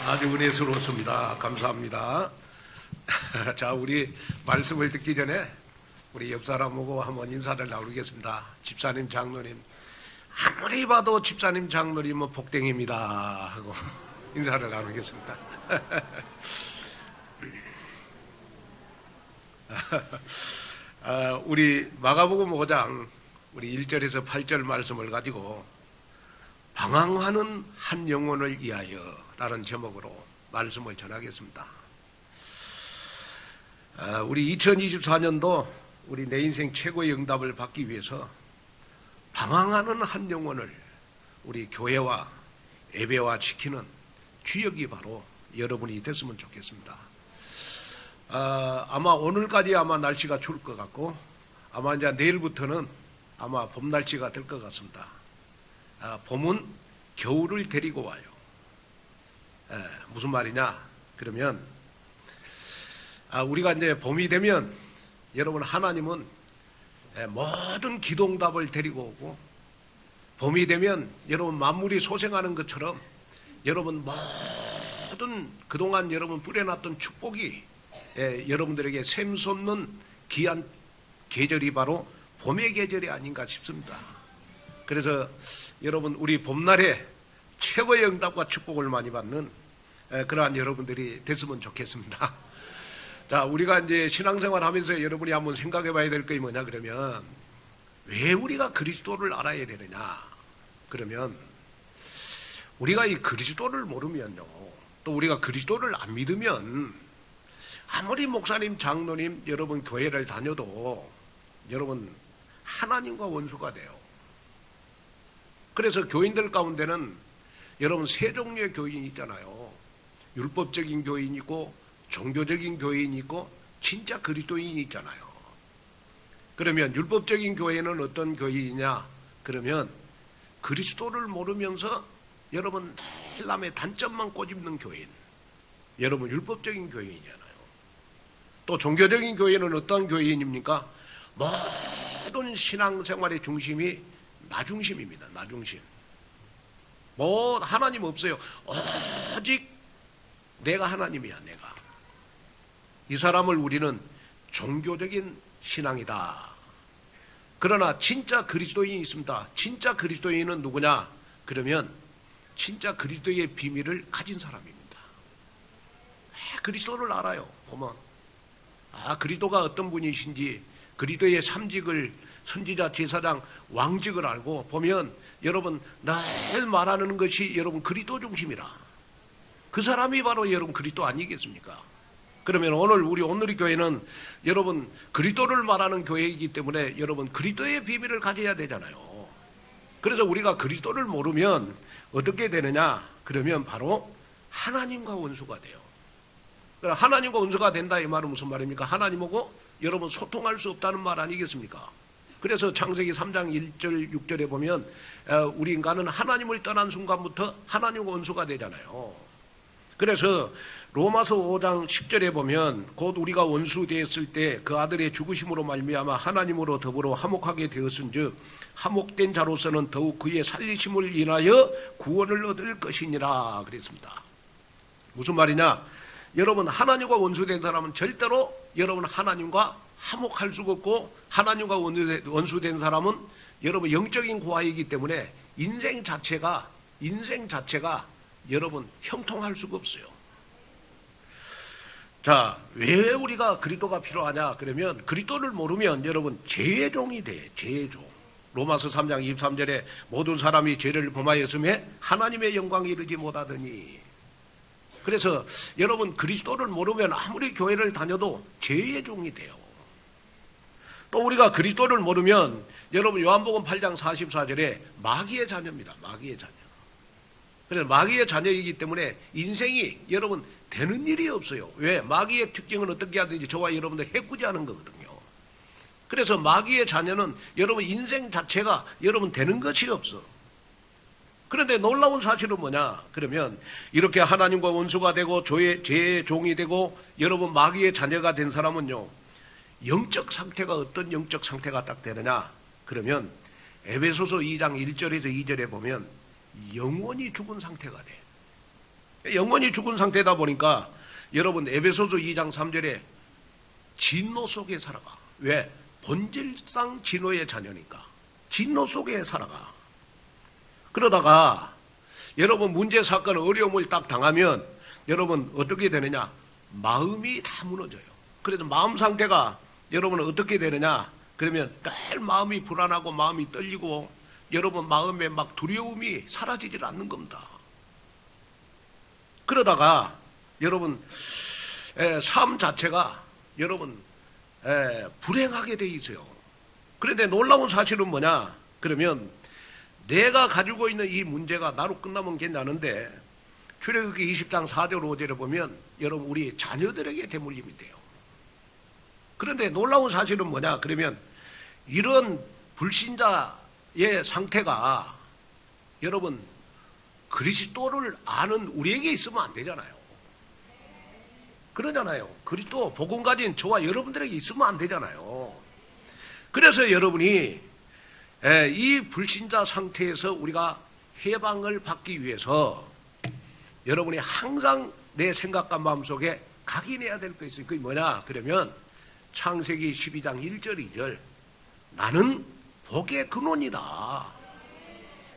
아주 은혜스러웠습니다. 감사합니다. 자, 우리 말씀을 듣기 전에 우리 옆 사람하고 한번 인사를 나누겠습니다. 집사님, 장로님, 아무리 봐도 집사님, 장로님은 복댕입니다 하고 인사를 나누겠습니다. 우리 마가복음 5장 우리 1절에서 8절 말씀을 가지고 방황하는 한 영혼을 위하여 라는 제목으로 말씀을 전하겠습니다. 우리 2024년도 우리 내 인생 최고의 응답을 받기 위해서 방황하는 한 영혼을 우리 교회와 예배와 지키는 주역이 바로 여러분이 됐으면 좋겠습니다. 아마 오늘까지 아마 날씨가 추울 것 같고 아마 이제 내일부터는 아마 봄 날씨가 될 것 같습니다. 봄은 겨울을 데리고 와요. 무슨 말이냐? 그러면 우리가 이제 봄이 되면 여러분 하나님은 모든 기도응답을 데리고 오고 봄이 되면 여러분 만물이 소생하는 것처럼 여러분 모든 그동안 여러분 뿌려놨던 축복이 여러분들에게 샘솟는 귀한 계절이 바로 봄의 계절이 아닌가 싶습니다. 그래서 여러분 우리 봄날에 최고의 응답과 축복을 많이 받는 그러한 여러분들이 됐으면 좋겠습니다. 자, 우리가 이제 신앙생활 하면서 여러분이 한번 생각해 봐야 될 것이 뭐냐 그러면 왜 우리가 그리스도를 알아야 되느냐 그러면 우리가 이 그리스도를 모르면요, 또 우리가 그리스도를 안 믿으면 아무리 목사님, 장로님 여러분 교회를 다녀도 여러분 하나님과 원수가 돼요. 그래서 교인들 가운데는 여러분 세 종류의 교인이 있잖아요. 율법적인 교인이 있고 종교적인 교인이 있고 진짜 그리스도인이 있잖아요. 그러면 율법적인 교회는 어떤 교인이냐 그러면 그리스도를 모르면서 여러분 헬람의 단점만 꼬집는 교인, 여러분 율법적인 교인이잖아요. 또 종교적인 교회는 어떤 교인입니까? 모든 신앙생활의 중심이 나 중심입니다. 나 중심. 뭐 하나님 없어요. 오직 내가 하나님이야. 내가. 이 사람을 우리는 종교적인 신앙이다. 그러나 진짜 그리스도인이 있습니다. 진짜 그리스도인은 누구냐? 그러면 진짜 그리스도의 비밀을 가진 사람입니다. 그리스도를 알아요. 보면 그리스도가 어떤 분이신지 그리스도의 삼직을 선지자, 제사장, 왕직을 알고 보면 여러분 늘 말하는 것이 여러분 그리스도 중심이라. 그 사람이 바로 여러분 그리스도 아니겠습니까? 그러면 오늘의 교회는 여러분 그리스도를 말하는 교회이기 때문에 여러분 그리스도의 비밀을 가져야 되잖아요. 그래서 우리가 그리스도를 모르면 어떻게 되느냐? 그러면 바로 하나님과 원수가 돼요. 하나님과 원수가 된다 이 말은 무슨 말입니까? 하나님하고 여러분 소통할 수 없다는 말 아니겠습니까? 그래서 창세기 3장 1절 6절에 보면 우리 인간은 하나님을 떠난 순간부터 하나님과 원수가 되잖아요. 그래서 로마서 5장 10절에 보면 곧 우리가 원수 되었을 때 그 아들의 죽으심으로 말미암아 하나님으로 더불어 화목하게 되었은즉 화목된 자로서는 더욱 그의 살리심을 인하여 구원을 얻을 것이니라 그랬습니다. 무슨 말이냐? 여러분 하나님과 원수된 사람은 절대로 여러분 하나님과 화목할 수가 없고 하나님과 원수된 사람은 여러분 영적인 고아이기 때문에 인생 자체가 여러분 형통할 수가 없어요. 자, 왜 우리가 그리스도가 필요하냐? 그러면 그리스도를 모르면 여러분 죄의 종이 돼. 죄의 종. 로마서 3장 23절에 모든 사람이 죄를 범하였음에 하나님의 영광에 이르지 못하더니. 그래서 여러분 그리스도를 모르면 아무리 교회를 다녀도 죄의 종이 돼요. 또 우리가 그리스도를 모르면 여러분 요한복음 8장 44절에 마귀의 자녀입니다. 마귀의 자녀. 그래서 마귀의 자녀이기 때문에 인생이 여러분 되는 일이 없어요. 왜? 마귀의 특징은 어떻게 하든지 저와 여러분들 해꾸지하는 거거든요. 그래서 마귀의 자녀는 여러분 인생 자체가 여러분 되는 것이 없어. 그런데 놀라운 사실은 뭐냐? 그러면 이렇게 하나님과 원수가 되고 죄의 종이 되고 여러분 마귀의 자녀가 된 사람은요, 영적 상태가 어떤 영적 상태가 딱 되느냐? 그러면 에베소서 2장 1절에서 2절에 보면 영원히 죽은 상태가 돼. 영원히 죽은 상태다 보니까 여러분 에베소서 2장 3절에 진노 속에 살아가. 왜? 본질상 진노의 자녀니까 진노 속에 살아가. 그러다가 여러분 문제 사건 어려움을 딱 당하면 여러분 어떻게 되느냐? 마음이 다 무너져요. 그래서 마음 상태가 여러분 어떻게 되느냐? 그러면 늘 마음이 불안하고 마음이 떨리고 여러분 마음에 막 두려움이 사라지질 않는 겁니다. 그러다가 여러분 삶 자체가 여러분 불행하게 돼 있어요. 그런데 놀라운 사실은 뭐냐? 그러면 내가 가지고 있는 이 문제가 나로 끝나면 괜찮은데 출애굽기 20장 4절 5절에 보면 여러분 우리 자녀들에게 대물림이 돼요. 그런데 놀라운 사실은 뭐냐? 그러면 이런 불신자의 상태가 여러분 그리스도를 아는 우리에게 있으면 안 되잖아요. 그러잖아요. 그리스도 복음 가진 저와 여러분들에게 있으면 안 되잖아요. 그래서 여러분이 이 불신자 상태에서 우리가 해방을 받기 위해서 여러분이 항상 내 생각과 마음속에 각인해야 될 거 있어요. 그게 뭐냐? 그러면 창세기 12장 1절 2절 나는 복의 근원이다.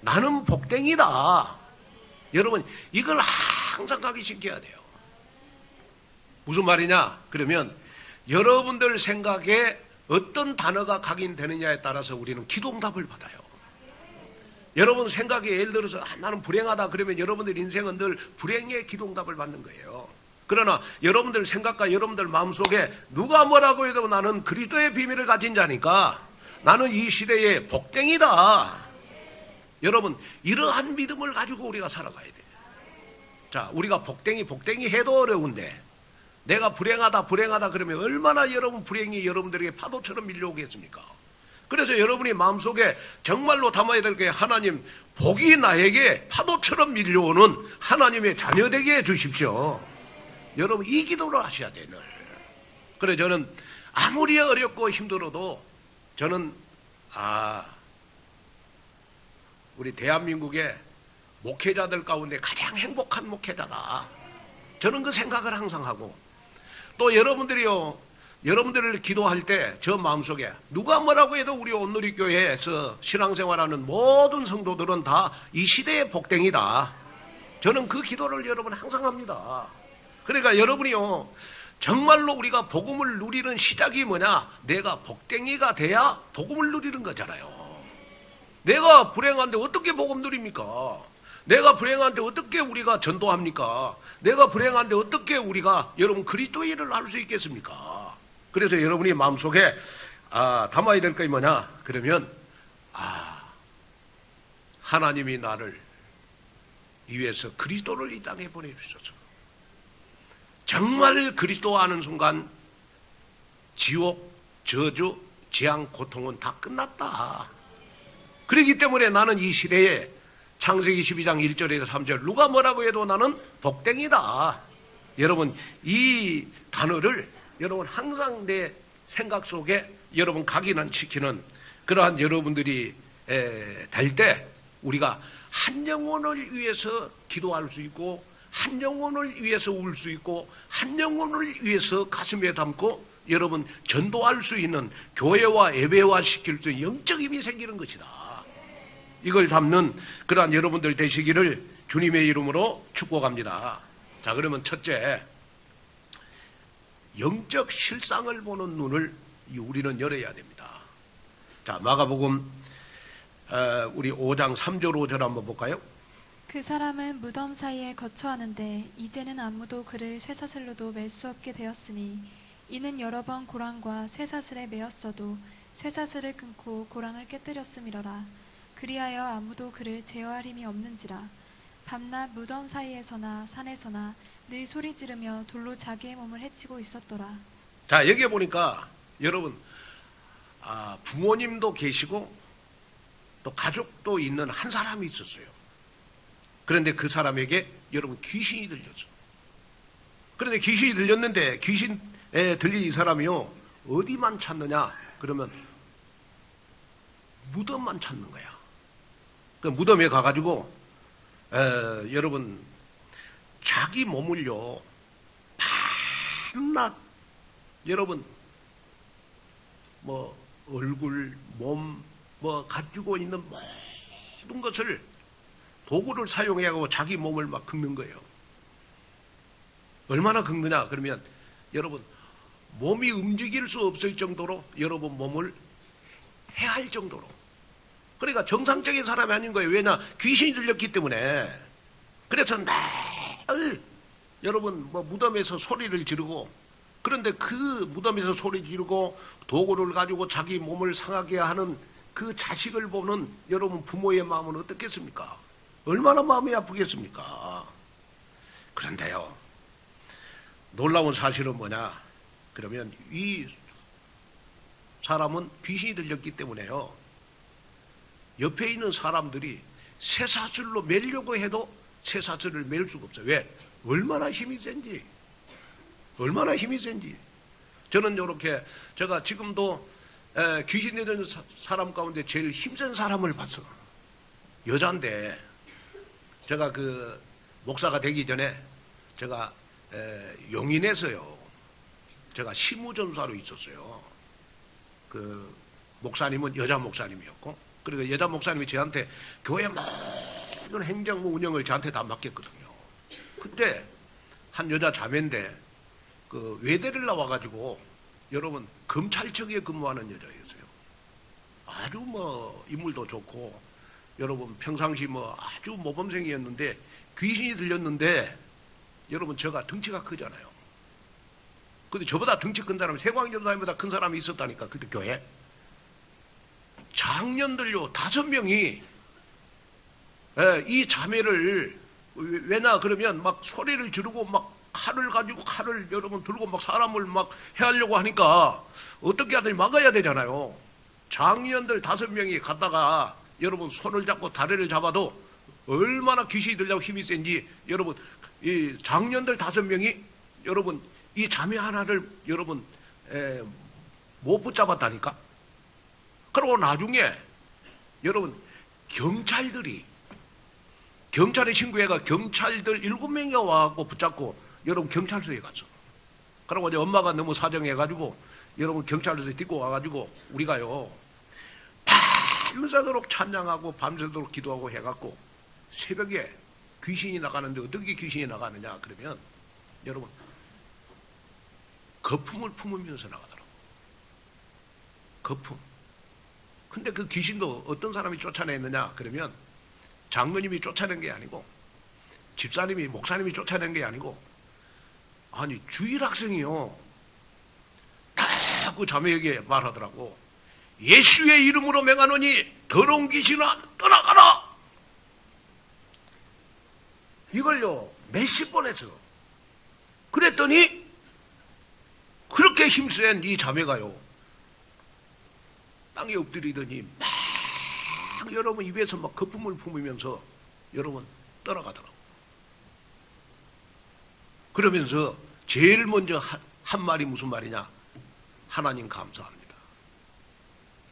나는 복댕이다. 여러분 이걸 항상 각인시켜야 돼요. 무슨 말이냐? 그러면 여러분들 생각에 어떤 단어가 각인되느냐에 따라서 우리는 기도응답을 받아요. 여러분 생각에 예를 들어서 나는 불행하다 그러면 여러분들 인생은 늘 불행의 기도응답을 받는 거예요. 그러나 여러분들 생각과 여러분들 마음속에 누가 뭐라고 해도 나는 그리스도의 비밀을 가진 자니까 나는 이 시대의 복댕이다. 여러분 이러한 믿음을 가지고 우리가 살아가야 돼요. 자, 우리가 복댕이 해도 어려운데 내가 불행하다 그러면 얼마나 여러분 불행이 여러분들에게 파도처럼 밀려오겠습니까? 그래서 여러분이 마음속에 정말로 담아야 될 게 하나님 복이 나에게 파도처럼 밀려오는 하나님의 자녀 되게 해주십시오. 여러분 이 기도를 하셔야 돼요. 늘. 그래 저는 아무리 어렵고 힘들어도 저는 우리 대한민국의 목회자들 가운데 가장 행복한 목회자다. 저는 그 생각을 항상 하고 또 여러분들을 기도할 때 저 마음속에 누가 뭐라고 해도 우리 온누리교회에서 신앙생활하는 모든 성도들은 다 이 시대의 복댕이다. 저는 그 기도를 여러분 항상 합니다. 그러니까 여러분이요 정말로 우리가 복음을 누리는 시작이 뭐냐? 내가 복댕이가 돼야 복음을 누리는 거잖아요. 내가 불행한데 어떻게 복음 누립니까? 내가 불행한데 어떻게 우리가 전도합니까? 내가 불행한데 어떻게 우리가 여러분 그리스도의 일을 할 수 있겠습니까? 그래서 여러분이 마음속에 담아야 될 것이 뭐냐? 그러면 하나님이 나를 위해서 그리스도를 이 땅에 보내주셔서 정말 그리스도 아는 순간 지옥, 저주, 재앙, 고통은 다 끝났다. 그렇기 때문에 나는 이 시대에 창세기 12장 1절에서 3절 누가 뭐라고 해도 나는 복댕이다. 여러분 이 단어를 여러분 항상 내 생각 속에 여러분 각인을 시키는 그러한 여러분들이 될 때 우리가 한 영혼을 위해서 기도할 수 있고 한 영혼을 위해서 울 수 있고 한 영혼을 위해서 가슴에 담고 여러분 전도할 수 있는 교회와 예배화 시킬 수 있는 영적 힘이 생기는 것이다. 이걸 담는 그러한 여러분들 되시기를 주님의 이름으로 축복합니다. 자, 그러면 첫째, 영적 실상을 보는 눈을 우리는 열어야 됩니다. 자, 마가복음 우리 5장 3절 5절 한번 볼까요? 그 사람은 무덤 사이에 거처하는데 이제는 아무도 그를 쇠사슬로도 맬 수 없게 되었으니 이는 여러 번 고랑과 쇠사슬에 매었어도 쇠사슬을 끊고 고랑을 깨뜨렸음이러라. 그리하여 아무도 그를 제어할 힘이 없는지라. 밤낮 무덤 사이에서나 산에서나 늘 소리 지르며 돌로 자기의 몸을 해치고 있었더라. 자, 여기에 보니까 여러분 부모님도 계시고 또 가족도 있는 한 사람이 있었어요. 그런데 그 사람에게 여러분 귀신이 들렸어. 그런데 귀신이 들렸는데 귀신에 들린 이 사람이요 어디만 찾느냐? 그러면 무덤만 찾는 거야. 그 무덤에 가가지고 여러분 자기 몸을요 밤낮 여러분 뭐 얼굴, 몸, 뭐 가지고 있는 모든 것을 도구를 사용해가지고 자기 몸을 막 긁는 거예요. 얼마나 긁느냐 그러면 여러분 몸이 움직일 수 없을 정도로 여러분 몸을 해할 정도로. 그러니까 정상적인 사람이 아닌 거예요. 왜냐? 귀신이 들렸기 때문에. 그래서 늘 여러분 뭐 무덤에서 소리를 지르고, 그런데 그 무덤에서 소리 지르고 도구를 가지고 자기 몸을 상하게 하는 그 자식을 보는 여러분 부모의 마음은 어떻겠습니까? 얼마나 마음이 아프겠습니까? 그런데요, 놀라운 사실은 뭐냐 그러면 이 사람은 귀신이 들렸기 때문에요, 옆에 있는 사람들이 쇠사슬로 매려고 해도 쇠사슬을 맬 수가 없어요. 왜? 얼마나 힘이 센지. 얼마나 힘이 센지. 저는 이렇게 제가 지금도 귀신 들린 사람 가운데 제일 힘센 사람을 봤어. 여자인데 제가 그 목사가 되기 전에 제가 용인에서요, 제가 시무전사로 있었어요. 그 목사님은 여자 목사님이었고, 그리고 여자 목사님이 저한테 교회 모든 행정부 운영을 저한테 다 맡겼거든요. 그때 한 여자 자매인데 그 외대를 나와가지고 여러분 검찰청에 근무하는 여자였어요. 아주 뭐 인물도 좋고 여러분 평상시 뭐 아주 모범생이었는데 귀신이 들렸는데 여러분 제가 덩치가 크잖아요. 근데 저보다 덩치 큰 사람이 세광전사님보다 큰 사람이 있었다니까. 그때 교회 장년들요 5명이 이 자매를 왜냐 그러면 막 소리를 지르고 막 칼을 가지고 칼을 여러분 들고 막 사람을 막 해하려고 하니까 어떻게 하든지 막아야 되잖아요. 장년들 5명이 갔다가 여러분 손을 잡고 다리를 잡아도 얼마나 귀신이 들려고 힘이 센지 여러분 이 장년들 5명이 여러분 이 자매 하나를 여러분 못 붙잡았다니까. 그리고 나중에 여러분 경찰에 신고해가 경찰들 7명이 와갖고 붙잡고 여러분 경찰서에 갔어. 그리고 이제 엄마가 너무 사정해가지고 여러분 경찰서에 데리고 와가지고 우리가요 밤새도록 찬양하고 밤새도록 기도하고 해갖고 새벽에 귀신이 나가는데 어떻게 귀신이 나가느냐 그러면 여러분 거품을 품으면서 나가더라고. 거품. 근데 그 귀신도 어떤 사람이 쫓아냈느냐 그러면 장로님이 쫓아낸 게 아니고 집사님이 목사님이 쫓아낸 게 아니고 아니 주일학생이요 다 그 자매에게 말하더라고. 예수의 이름으로 맹하노니 더러운 귀신아 떠나가라. 이걸요 몇십 번 했어. 그랬더니 그렇게 힘센 이 자매가요 땅에 엎드리더니 막 여러분 입에서 막 거품을 품으면서 여러분 떠나가더라고. 그러면서 제일 먼저 한 말이 무슨 말이냐? 하나님 감사합니다.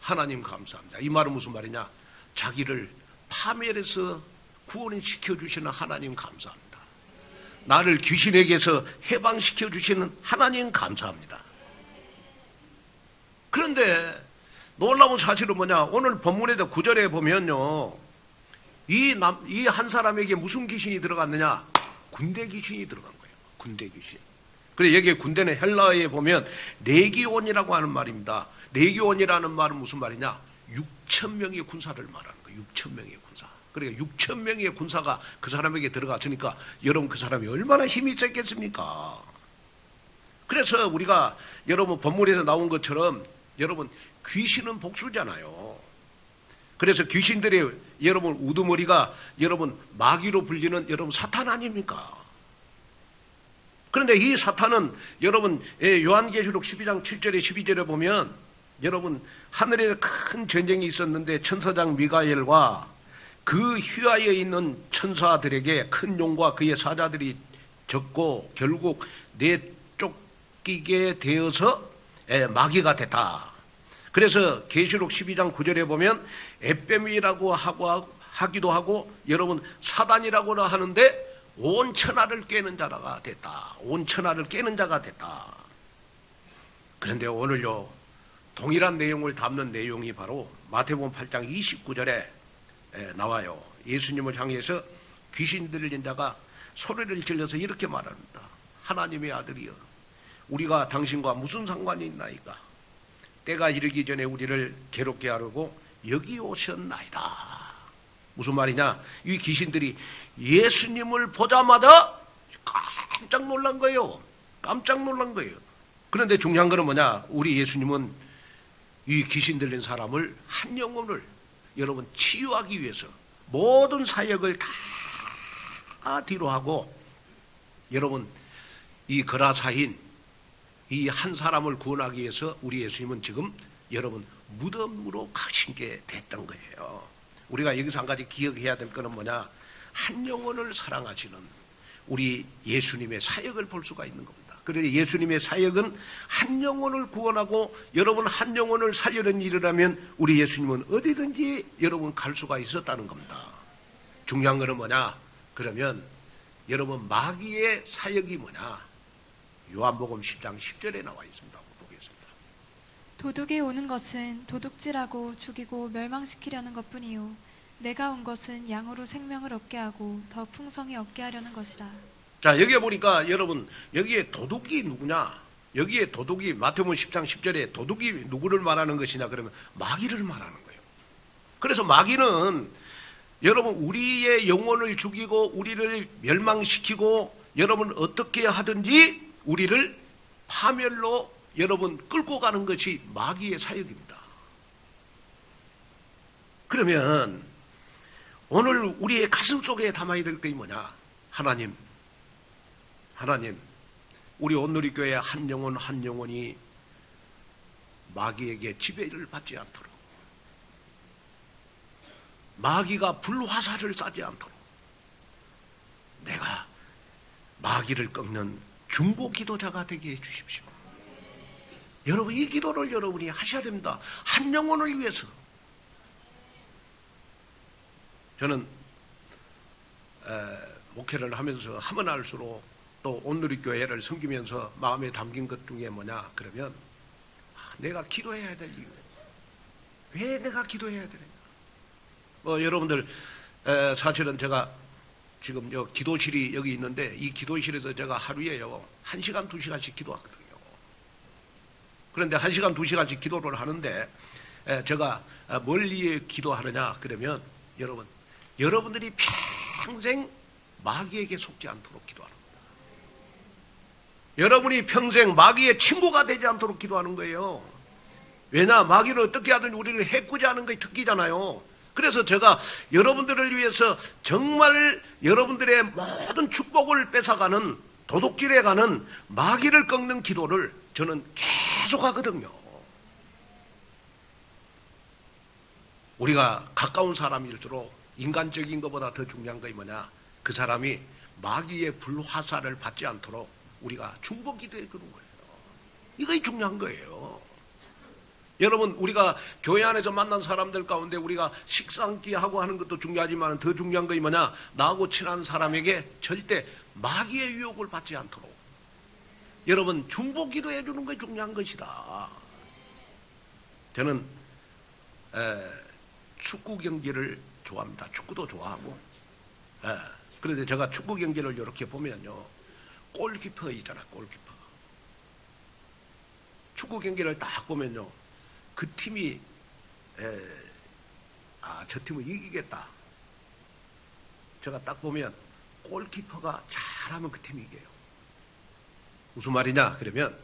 하나님 감사합니다. 이 말은 무슨 말이냐? 자기를 파멸해서 구원시켜 주시는 하나님 감사합니다. 나를 귀신에게서 해방시켜 주시는 하나님 감사합니다. 그런데 놀라운 사실은 뭐냐? 오늘 본문에도 9절에 보면요, 이 한 사람에게 무슨 귀신이 들어갔느냐? 군대 귀신이 들어간 거예요. 군대 귀신. 그래 여기에 군대는 헬라어에 보면 레기온이라고 하는 말입니다. 레기온이라는 말은 무슨 말이냐? 6,000명의 군사를 말하는 거예요. 6,000명의 군사. 그러니까 6,000명의 군사가 그 사람에게 들어갔으니까 여러분 그 사람이 얼마나 힘이 있었겠습니까? 그래서 우리가 여러분 본문에서 나온 것처럼 여러분 귀신은 복수잖아요. 그래서 귀신들의 여러분 우두머리가 여러분 마귀로 불리는 여러분 사탄 아닙니까? 그런데 이 사탄은 여러분 요한계시록 12장 7절에 12절에 보면 여러분 하늘에 큰 전쟁이 있었는데 천사장 미가엘과 그 휘하에 있는 천사들에게 큰 용과 그의 사자들이 졌고 결국 내쫓기게 되어서 마귀가 됐다. 그래서 계시록 12장 9절에 보면 에뱀이라고 하기도 하고 여러분 사단이라고 하는데 온 천하를 깨는 자가 됐다. 온 천하를 깨는 자가 됐다. 그런데 오늘요, 동일한 내용을 담는 내용이 바로 마태복음 8장 29절에 나와요. 예수님을 향해서 귀신 들린 자가 소리를 질러서 이렇게 말합니다. 하나님의 아들이여, 우리가 당신과 무슨 상관이 있나이까? 때가 이르기 전에 우리를 괴롭게 하려고 여기 오셨나이다. 무슨 말이냐? 이 귀신들이 예수님을 보자마자 깜짝 놀란 거예요. 깜짝 놀란 거예요. 그런데 중요한 거는 뭐냐? 우리 예수님은 이 귀신 들린 사람을, 한 영혼을 여러분 치유하기 위해서 모든 사역을 다 뒤로 하고, 여러분 이 거라사인 이 한 사람을 구원하기 위해서 우리 예수님은 지금 여러분 무덤으로 가신 게 됐던 거예요. 우리가 여기서 한 가지 기억해야 될 거는 뭐냐? 한 영혼을 사랑하시는 우리 예수님의 사역을 볼 수가 있는 겁니다. 그래서 예수님의 사역은 한 영혼을 구원하고 여러분 한 영혼을 살리는 일이라면 우리 예수님은 어디든지 여러분 갈 수가 있었다는 겁니다. 중요한 거는 뭐냐? 그러면 여러분 마귀의 사역이 뭐냐? 요한복음 10장 10절에 나와 있습니다. 보겠습니다. 도둑이 오는 것은 도둑질하고 죽이고 멸망시키려는 것뿐이요 내가 온 것은 양으로 생명을 얻게 하고 더 풍성히 얻게 하려는 것이라. 자, 여기에 보니까 여러분 여기에 도둑이 누구냐? 여기에 도둑이 마태복음 10장 10절에 도둑이 누구를 말하는 것이냐? 그러면 마귀를 말하는 거예요. 그래서 마귀는 여러분 우리의 영혼을 죽이고 우리를 멸망시키고 여러분 어떻게 하든지 우리를 파멸로 여러분 끌고 가는 것이 마귀의 사역입니다. 그러면 오늘 우리의 가슴 속에 담아야 될 것이 뭐냐? 하나님, 우리 온누리교회 한 영혼 한 영혼이 마귀에게 지배를 받지 않도록, 마귀가 불화살을 쏴지 않도록 내가 마귀를 꺾는 중보 기도자가 되게 해주십시오. 여러분 이 기도를 여러분이 하셔야 됩니다. 한 영혼을 위해서. 저는 목회를 하면서 하면 할수록 또 온누리교회를 섬기면서 마음에 담긴 것 중에 뭐냐? 그러면 내가 기도해야 될 이유, 왜 내가 기도해야 되느냐? 여러분들 사실은 제가 지금 기도실이 여기 있는데 이 기도실에서 제가 하루에요 1시간 2시간씩 기도하거든요. 그런데 1시간 2시간씩 기도를 하는데 제가 뭘 위해 기도하느냐? 그러면 여러분들이 평생 마귀에게 속지 않도록 기도하는 겁니다. 여러분이 평생 마귀의 친구가 되지 않도록 기도하는 거예요. 왜냐? 마귀는 어떻게 하든 우리를 해꾸지 하는 것이 특기잖아요. 그래서 제가 여러분들을 위해서 정말 여러분들의 모든 축복을 뺏어가는, 도둑질해 가는 마귀를 꺾는 기도를 저는 계속 하거든요. 우리가 가까운 사람일수록 인간적인 것보다 더 중요한 것이 뭐냐? 그 사람이 마귀의 불화살을 받지 않도록 우리가 중보 기도해 주는 거예요. 이것이 중요한 거예요. 여러분 우리가 교회 안에서 만난 사람들 가운데 우리가 식사 한 끼 하고 하는 것도 중요하지만 더 중요한 것이 뭐냐? 나하고 친한 사람에게 절대 마귀의 유혹을 받지 않도록 여러분 중보 기도해 주는 것이 중요한 것이다. 저는 축구 경기를 좋아합니다. 축구도 좋아하고. 그런데 제가 축구 경기를 이렇게 보면요, 골키퍼 있잖아, 골키퍼. 축구 경기를 딱 보면요, 그 팀이 저 팀은 이기겠다. 제가 딱 보면 골키퍼가 잘하면 그 팀이 이겨요. 무슨 말이냐? 그러면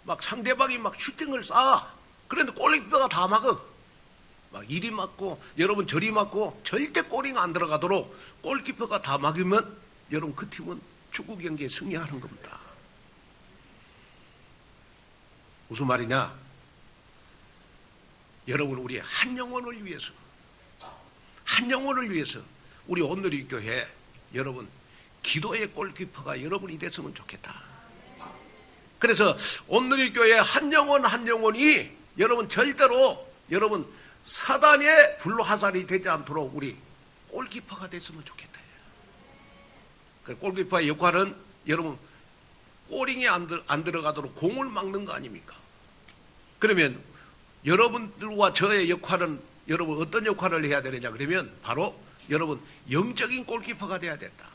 막 상대방이 막 슈팅을 쏴. 그런데 골키퍼가 다 막어. 막 이리 맞고 여러분 저리 맞고 절대 골이 안 들어가도록 골키퍼가 다 막으면 여러분 그 팀은 축구 경기에 승리하는 겁니다. 무슨 말이냐? 여러분 우리 한 영혼을 위해서, 한 영혼을 위해서 우리 온누리교회 여러분 기도의 골키퍼가 여러분이 됐으면 좋겠다. 그래서 온누리교회 한 영혼 한 영혼이 여러분 절대로 여러분 사단의 불화살이 되지 않도록 우리 골키퍼가 됐으면 좋겠다. 골키퍼의 역할은 여러분 꼬링이 안 들어가도록 공을 막는 거 아닙니까? 그러면 여러분들과 저의 역할은 여러분 어떤 역할을 해야 되느냐 그러면 바로 여러분 영적인 골키퍼가 돼야 된다.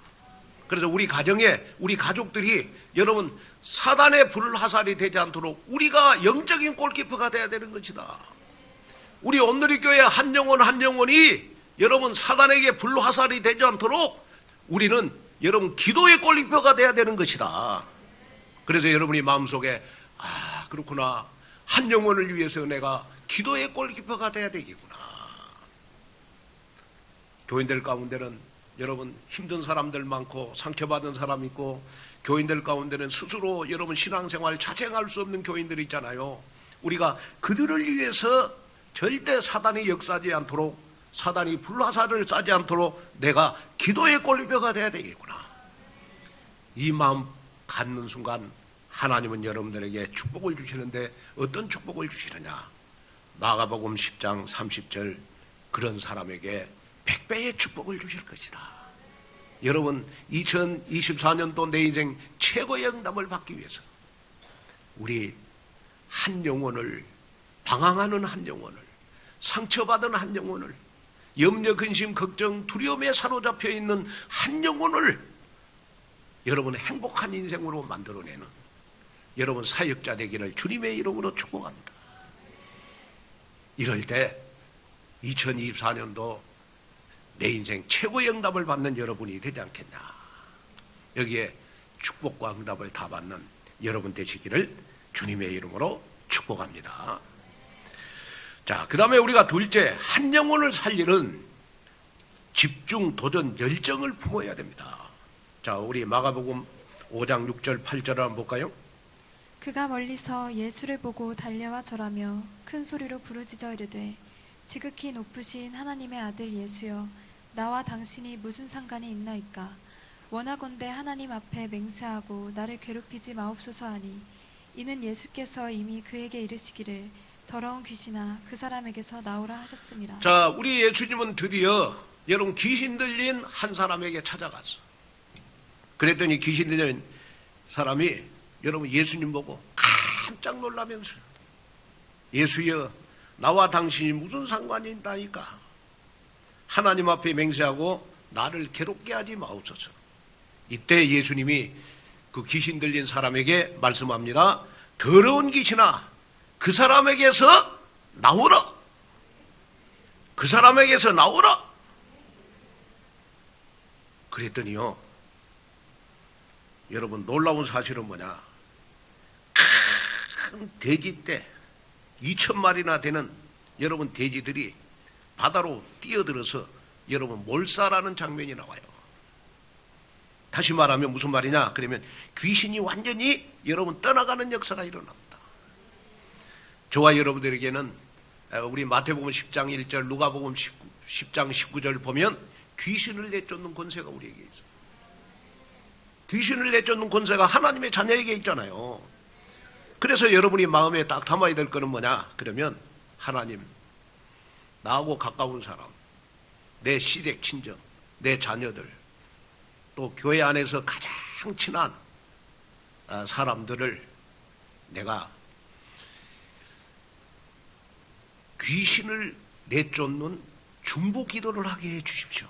그래서 우리 가정에 우리 가족들이 여러분 사단의 불화살이 되지 않도록 우리가 영적인 골키퍼가 돼야 되는 것이다. 우리 온누리교회 한 영혼 한 영혼이 여러분 사단에게 불화살이 되지 않도록 우리는 여러분 기도의 골키퍼가 돼야 되는 것이다. 그래서 여러분이 마음속에 그렇구나, 한 영혼을 위해서 내가 기도의 골키퍼가 돼야 되겠구나. 교인들 가운데는 여러분 힘든 사람들 많고 상처받은 사람 있고, 교인들 가운데는 스스로 여러분 신앙생활 자생할 수 없는 교인들이 있잖아요. 우리가 그들을 위해서 절대 사단이 역사하지 않도록, 사단이 불화살을 쏴지 않도록 내가 기도의 골키퍼가 돼야 되겠구나. 이 마음 갖는 순간 하나님은 여러분들에게 축복을 주시는데 어떤 축복을 주시느냐? 마가복음 10장 30절, 그런 사람에게 100배의 축복을 주실 것이다. 여러분 2024년도 내 인생 최고의 응답을 받기 위해서 우리 한 영혼을, 방황하는 한 영혼을, 상처받은 한 영혼을, 염려, 근심, 걱정, 두려움에 사로잡혀 있는 한 영혼을 여러분 행복한 인생으로 만들어내는 여러분 사역자 되기를 주님의 이름으로 축복합니다. 이럴 때 2024년도 내 인생 최고의 응답을 받는 여러분이 되지 않겠냐. 여기에 축복과 응답을 다 받는 여러분 되시기를 주님의 이름으로 축복합니다. 자, 그 다음에 우리가 둘째, 한 영혼을 살리는 집중, 도전, 열정을 품어야 됩니다. 자, 우리 마가복음 5장 6절 8절을 한번 볼까요? 그가 멀리서 예수를 보고 달려와 절하며 큰 소리로 부르짖어 이르되, 지극히 높으신 하나님의 아들 예수여, 나와 당신이 무슨 상관이 있나이까? 원하건대 하나님 앞에 맹세하고 나를 괴롭히지 마옵소서 하니, 이는 예수께서 이미 그에게 이르시기를 더러운 귀신아 그 사람에게서 나오라 하셨습니다. 자, 우리 예수님은 드디어 여러분 귀신 들린 한 사람에게 찾아갔어. 그랬더니 귀신 들린 사람이 여러분 예수님 보고 깜짝 놀라면서, 예수여, 나와 당신이 무슨 상관이 있다니까? 하나님 앞에 맹세하고 나를 괴롭게 하지 마옵소서. 이때 예수님이 그 귀신 들린 사람에게 말씀합니다. 더러운 귀신아, 그 사람에게서 나오라. 그 사람에게서 나오라. 그랬더니요, 여러분 놀라운 사실은 뭐냐? 큰 돼지떼 2,000마리나 되는 여러분 돼지들이 바다로 뛰어들어서 여러분 몰살하는 장면이 나와요. 다시 말하면 무슨 말이냐? 그러면 귀신이 완전히 여러분 떠나가는 역사가 일어납니다. 저와 여러분들에게는 우리 마태복음 10장 1절, 누가복음 10장 19절 보면 귀신을 내쫓는 권세가 우리에게 있어요. 귀신을 내쫓는 권세가 하나님의 자녀에게 있잖아요. 그래서 여러분이 마음에 딱 담아야 될 거는 뭐냐? 그러면 하나님, 나하고 가까운 사람, 내 시댁 친정, 내 자녀들, 또 교회 안에서 가장 친한 사람들을 내가 귀신을 내쫓는 중보 기도를 하게 해 주십시오.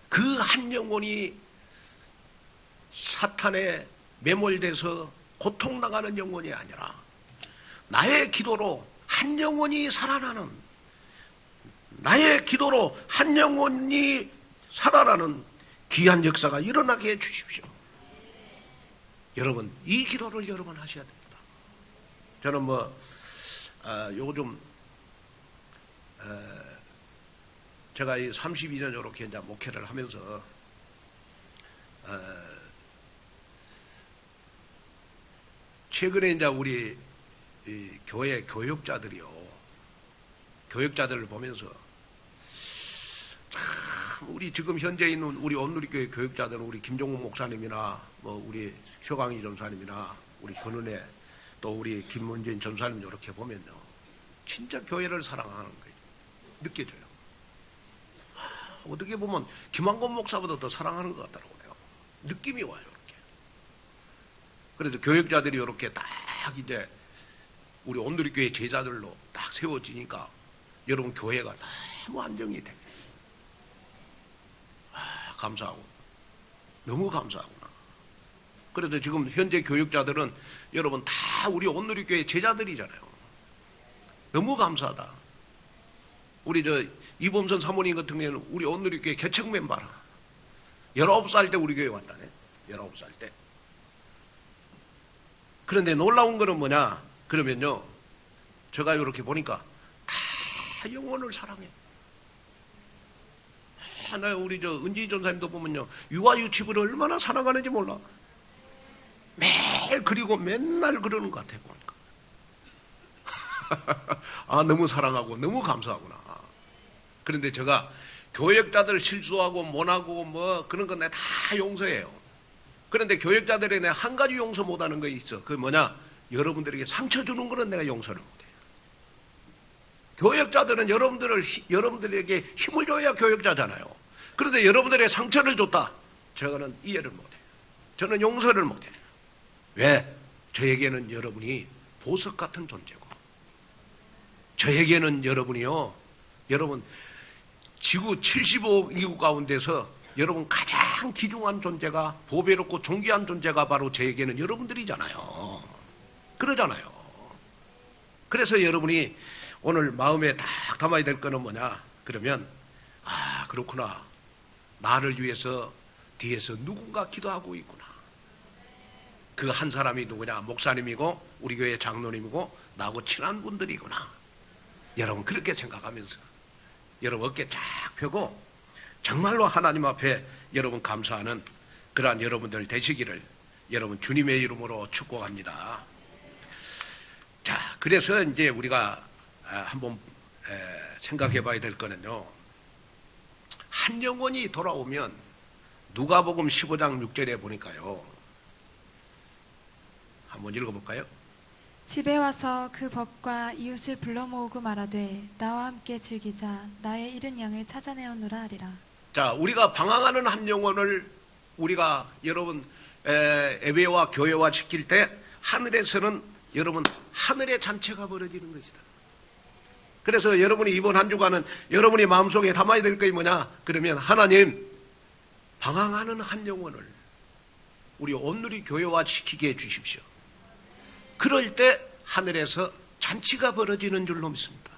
그 한 영혼이 사탄에 매몰돼서 고통나가는 영혼이 아니라 나의 기도로 한 영혼이 살아나는, 나의 기도로 한 영혼이 살아나는 귀한 역사가 일어나게 해 주십시오. 여러분, 이 기도를 여러분 하셔야 됩니다. 저는 요즘 제가 이 32년 이렇게 이제 목회를 하면서 최근에 이제 우리 이 교회 교역자들이요, 교역자들을 보면서 참 우리 지금 현재 있는 우리 온누리교회 교역자들은 우리 김종국 목사님이나 우리 효광희 전사님이나 우리 권은혜, 또 우리 김문진 전사님 이렇게 보면요, 진짜 교회를 사랑하는 거예요. 느껴져요. 어떻게 보면 김한권 목사보다 더 사랑하는 것 같더라고요. 느낌이 와요. 이렇게. 그래서 교역자들이 이렇게 딱 이제 우리 온누리교회 제자들로 딱 세워지니까 여러분 교회가 너무 안정이 돼요. 감사하고 너무 감사하구나. 그래서 지금 현재 교육자들은 여러분 다 우리 온누리교회 제자들이잖아요. 너무 감사하다. 우리 이범선 사모님 같은 경우는 우리 온누리교회 개척 멤버라. 19살 때 우리 교회 왔다네. 19살 때. 그런데 놀라운 거는 뭐냐? 그러면요, 제가 이렇게 보니까 다 영혼을 사랑해. 나 우리 은지 전사님도 보면요, 유아유치부를 얼마나 사랑하는지 몰라. 매일 그리고 맨날 그러는 것 같아 보니까. 아, 너무 사랑하고 너무 감사하구나. 그런데 제가 교역자들 실수하고 못하고 뭐 그런 건 내가 다 용서해요. 그런데 교역자들에 내가 한 가지 용서 못하는 거 있어. 그게 뭐냐? 여러분들에게 상처 주는 거는 내가 용서를 못해요. 교역자들은 여러분들에게 힘을 줘야 교역자잖아요. 그런데 여러분들에게 상처를 줬다. 저는 이해를 못해요. 저는 용서를 못해요. 왜? 저에게는 여러분이 보석 같은 존재고, 저에게는 여러분이요, 여러분 지구 75억 인구 가운데서 여러분 가장 귀중한 존재가, 보배롭고 존귀한 존재가 바로 저에게는 여러분들이잖아요. 그러잖아요. 그래서 여러분이 오늘 마음에 딱 담아야 될 거는 뭐냐? 그러면 아, 그렇구나. 나를 위해서 뒤에서 누군가 기도하고 있구나. 그 한 사람이 누구냐? 목사님이고 우리 교회 장로님이고 나하고 친한 분들이구나. 여러분 그렇게 생각하면서 여러분 어깨 쫙 펴고 정말로 하나님 앞에 여러분 감사하는 그러한 여러분들 되시기를 여러분 주님의 이름으로 축복합니다. 자, 그래서 이제 우리가 한번 생각해 봐야 될 거는요, 한 영혼이 돌아오면 누가복음 15장 6절에 보니까요, 한번 읽어볼까요? 집에 와서 그 벗과 이웃을 불러 모으고 말하되 나와 함께 즐기자. 나의 잃은 양을 찾아내었노라 하리라. 자, 우리가 방황하는 한 영혼을 우리가 여러분 예배와 교회와 시킬 때 하늘에서는 여러분 하늘의 잔치가 벌어지는 것이다. 그래서 여러분이 이번 한 주간은 여러분이 마음속에 담아야 될 것이 뭐냐? 그러면 하나님, 방황하는 한 영혼을 우리 온누리 교회와 시키게 해주십시오. 그럴 때 하늘에서 잔치가 벌어지는 줄로 믿습니다.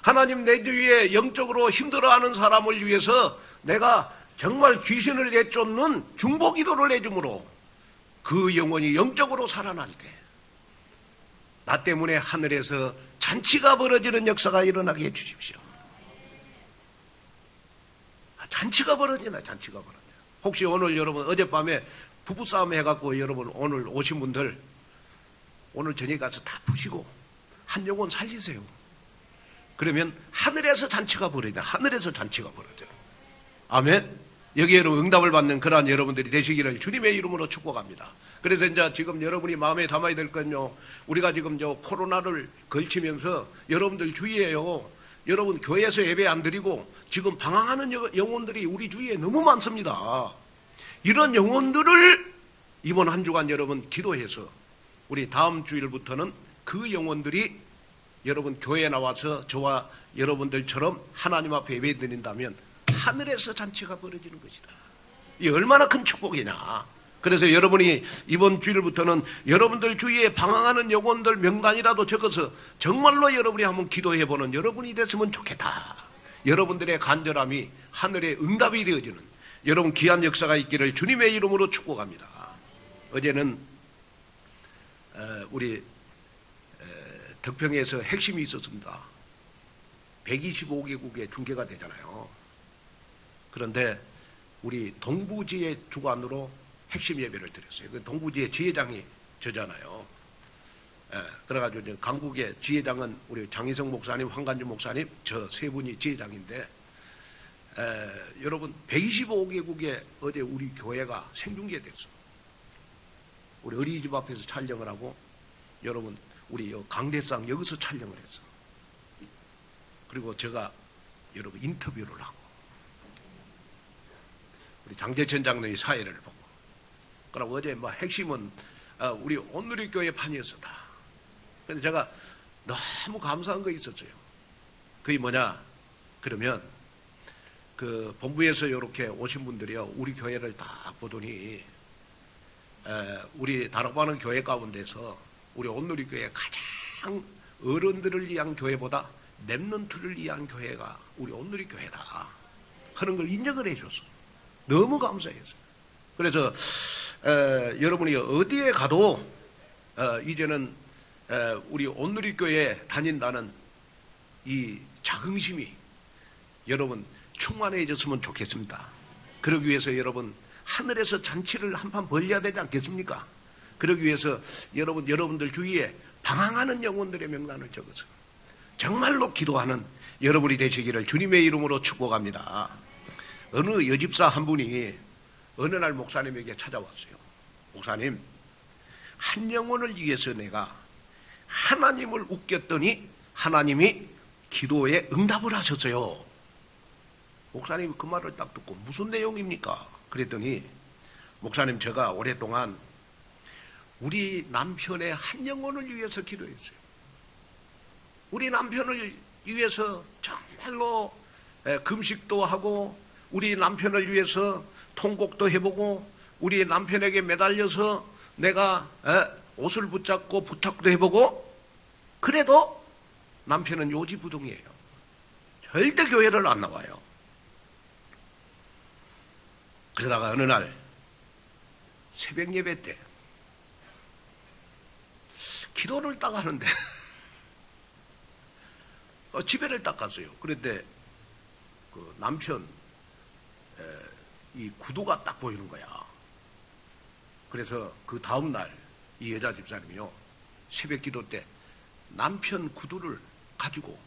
하나님, 내 주위에 영적으로 힘들어하는 사람을 위해서 내가 정말 귀신을 내쫓는 중보기도를 내줌으로 그 영혼이 영적으로 살아날 때 나 때문에 하늘에서 잔치가 벌어지는 역사가 일어나게 해주십시오. 잔치가 벌어진다. 잔치가 벌어져. 혹시 오늘 여러분 어젯밤에 부부싸움 해갖고 여러분 오늘 오신 분들 오늘 저녁에 가서 다 푸시고 한 영혼 살리세요. 그러면 하늘에서 잔치가 벌어진다. 하늘에서 잔치가 벌어져요. 아멘. 여기에로 응답을 받는 그러한 여러분들이 되시기를 주님의 이름으로 축복합니다. 그래서 이제 지금 여러분이 마음에 담아야 될 건요, 우리가 지금 코로나를 걸치면서 여러분들 주위에요, 여러분 교회에서 예배 안 드리고 지금 방황하는 영혼들이 우리 주위에 너무 많습니다. 이런 영혼들을 이번 한 주간 여러분 기도해서 우리 다음 주일부터는 그 영혼들이 여러분 교회에 나와서 저와 여러분들처럼 하나님 앞에 예배 드린다면 하늘에서 잔치가 벌어지는 것이다. 이 얼마나 큰 축복이냐. 그래서 여러분이 이번 주일부터는 여러분들 주위에 방황하는 영혼들 명단이라도 적어서 정말로 여러분이 한번 기도해보는 여러분이 됐으면 좋겠다. 여러분들의 간절함이 하늘의 응답이 되어지는 여러분 귀한 역사가 있기를 주님의 이름으로 축복합니다. 어제는 우리 덕평에서 핵심이 있었습니다. 125개국에 중계가 되잖아요. 그런데 우리 동부지혜 주관으로 핵심 예배를 드렸어요. 그 동부지혜 지회장이 저잖아요. 그래가지고 강국의 지회장은 우리 장희성 목사님, 황간주 목사님, 저 세 분이 지회장인데, 여러분 125개국에 어제 우리 교회가 생중계됐어. 우리 어린이집 앞에서 촬영을 하고, 여러분 우리 강대상 여기서 촬영을 했어. 그리고 제가 여러분 인터뷰를 하고, 우리 장재천 장로의 사회를 보고, 그럼 어제 뭐 핵심은 우리 온누리교회 판이었었다. 근데 제가 너무 감사한 거 있었어요. 그게 뭐냐? 그러면 그 본부에서 이렇게 오신 분들이요, 우리 교회를 딱 보더니 우리 다락방은 교회 가운데서 우리 온누리교회 가장 어른들을 위한 교회보다 렘넌트를 위한 교회가 우리 온누리교회다 하는 걸 인정을 해줬어. 너무 감사했어요. 그래서 여러분이 어디에 가도 이제는 우리 온누리교회 다닌다는 이 자긍심이 여러분 충만해졌으면 좋겠습니다. 그러기 위해서 여러분 하늘에서 잔치를 한판 벌려야 되지 않겠습니까? 그러기 위해서 여러분들 주위에 방황하는 영혼들의 명단을 적어서 정말로 기도하는 여러분이 되시기를 주님의 이름으로 축복합니다. 어느 여집사 한 분이 어느 날 목사님에게 찾아왔어요. 목사님, 한 영혼을 위해서 내가 하나님을 웃겼더니 하나님이 기도에 응답을 하셨어요. 목사님이 그 말을 딱 듣고 무슨 내용입니까? 그랬더니 목사님, 제가 오랫동안 우리 남편의 한 영혼을 위해서 기도했어요. 우리 남편을 위해서 정말로 금식도 하고 우리 남편을 위해서 통곡도 해보고 우리 남편에게 매달려서 내가 옷을 붙잡고 부탁도 해보고, 그래도 남편은 요지부동이에요. 절대 교회를 안 나와요. 그러다가 어느 날 새벽 예배 때 기도를 딱 하는데 지배를 딱 갔어요. 그런데 그 남편 이 구두가 딱 보이는 거야. 그래서 그 다음 날 이 여자 집사님이요, 새벽 기도 때 남편 구두를 가지고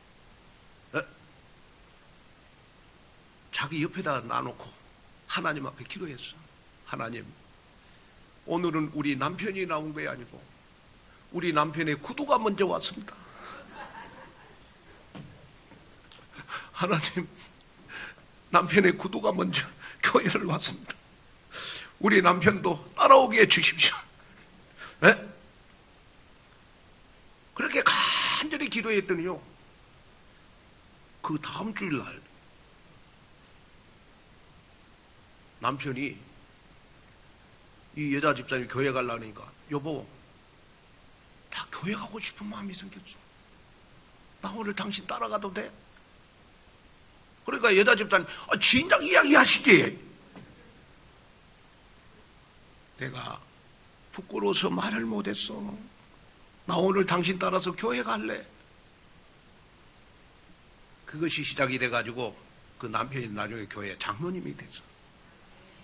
자기 옆에다 놔놓고 하나님 앞에 기도했어. 하나님, 오늘은 우리 남편이 나온 게 아니고 우리 남편의 구두가 먼저 왔습니다. 하나님, 남편의 구두가 먼저 교회를 왔습니다. 우리 남편도 따라오게 해주십시오. 네? 그렇게 간절히 기도했더니요, 그 다음 주일날 남편이 이 여자 집사님이 교회 가려니까, 여보, 나 교회 가고 싶은 마음이 생겼어. 나 오늘 당신 따라가도 돼? 그러니까 여자 집사님, 진작 이야기하시지. 내가 부끄러워서 말을 못했어. 나 오늘 당신 따라서 교회 갈래. 그것이 시작이 돼가지고 그 남편이 나중에 교회 장로님이 됐어.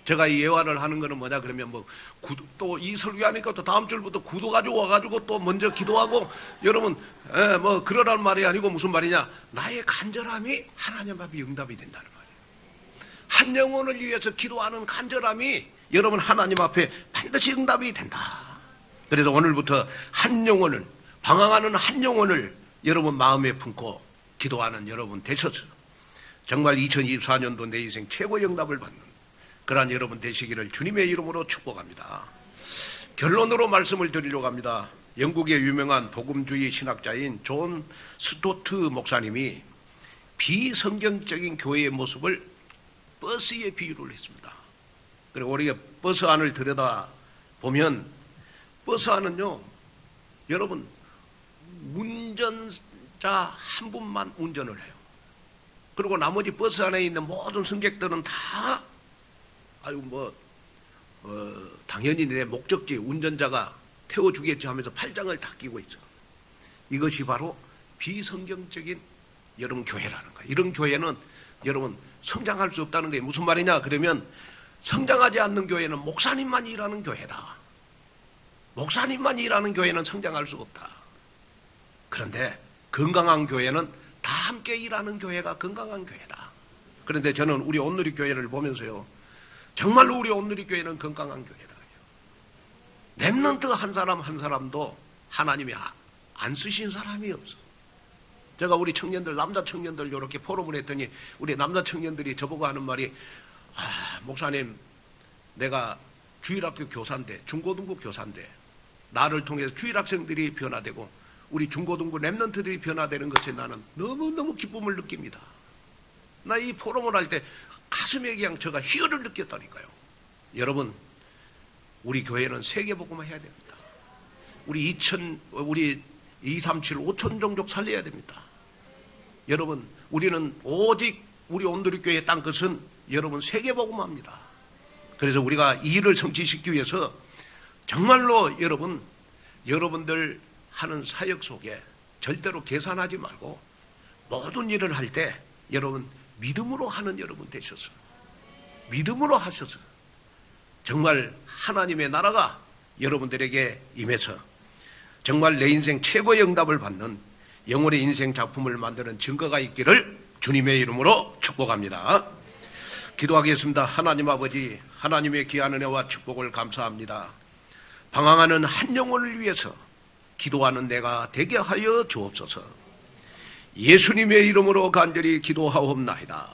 제가 이 예화를 하는 거는 뭐냐 그러면 뭐 또 이 설교하니까 또 다음 주부터 구두 가지고 와가지고 또 먼저 기도하고, 여러분 뭐 그러란 말이 아니고 무슨 말이냐, 나의 간절함이 하나님 앞에 응답이 된다는 말이에요. 한 영혼을 위해서 기도하는 간절함이 여러분 하나님 앞에 반드시 응답이 된다. 그래서 오늘부터 한 영혼을, 방황하는 한 영혼을 여러분 마음에 품고 기도하는 여러분 되셔서 정말 2024년도 내 인생 최고의 응답을 받는 그러한 여러분 되시기를 주님의 이름으로 축복합니다. 결론으로 말씀을 드리려고 합니다. 영국의 유명한 복음주의 신학자인 존 스토트 목사님이 비성경적인 교회의 모습을 버스에 비유를 했습니다. 그리고 우리가 버스 안을 들여다 보면 버스 안은요, 여러분 운전자 한 분만 운전을 해요. 그리고 나머지 버스 안에 있는 모든 승객들은 다 당연히 내 목적지 운전자가 태워주겠지 하면서 팔짱을 다 끼고 있어. 이것이 바로 비성경적인 여러분 교회라는 거예요. 이런 교회는 여러분 성장할 수 없다는 게 무슨 말이냐 그러면, 성장하지 않는 교회는 목사님만 일하는 교회다. 목사님만 일하는 교회는 성장할 수 없다. 그런데 건강한 교회는 다 함께 일하는 교회가 건강한 교회다. 그런데 저는 우리 온누리 교회를 보면서요, 정말로 우리 온누리 교회는 건강한 교회다. 렘넌트 한 사람 한 사람도 하나님이 안 쓰신 사람이 없어. 제가 우리 청년들, 남자 청년들 이렇게 포럼을 했더니 우리 남자 청년들이 저보고 하는 말이, 목사님 내가 주일학교 교사인데, 중고등부 교사인데, 나를 통해서 주일학생들이 변화되고 우리 중고등부 랩런트들이 변화되는 것에 나는 너무너무 기쁨을 느낍니다. 나 이 포럼을 할 때 가슴에 그냥 제가 희열을 느꼈다니까요. 여러분, 우리 교회는 세계복음화 해야 됩니다. 우리 237, 5천 종족 살려야 됩니다. 여러분, 우리는 오직 우리 온누리교회의 땅 것은 여러분 세계복음화입니다. 그래서 우리가 이 일을 성취시키기 위해서 정말로 여러분들 하는 사역 속에 절대로 계산하지 말고 모든 일을 할 때 여러분 믿음으로 하는 여러분 되셔서, 믿음으로 하셔서 정말 하나님의 나라가 여러분들에게 임해서 정말 내 인생 최고의 응답을 받는 영혼의 인생 작품을 만드는 증거가 있기를 주님의 이름으로 축복합니다. 기도하겠습니다. 하나님 아버지, 하나님의 귀한 은혜와 축복을 감사합니다. 방황하는 한 영혼을 위해서 기도하는 내가 되게 하여 주옵소서. 예수님의 이름으로 간절히 기도하옵나이다.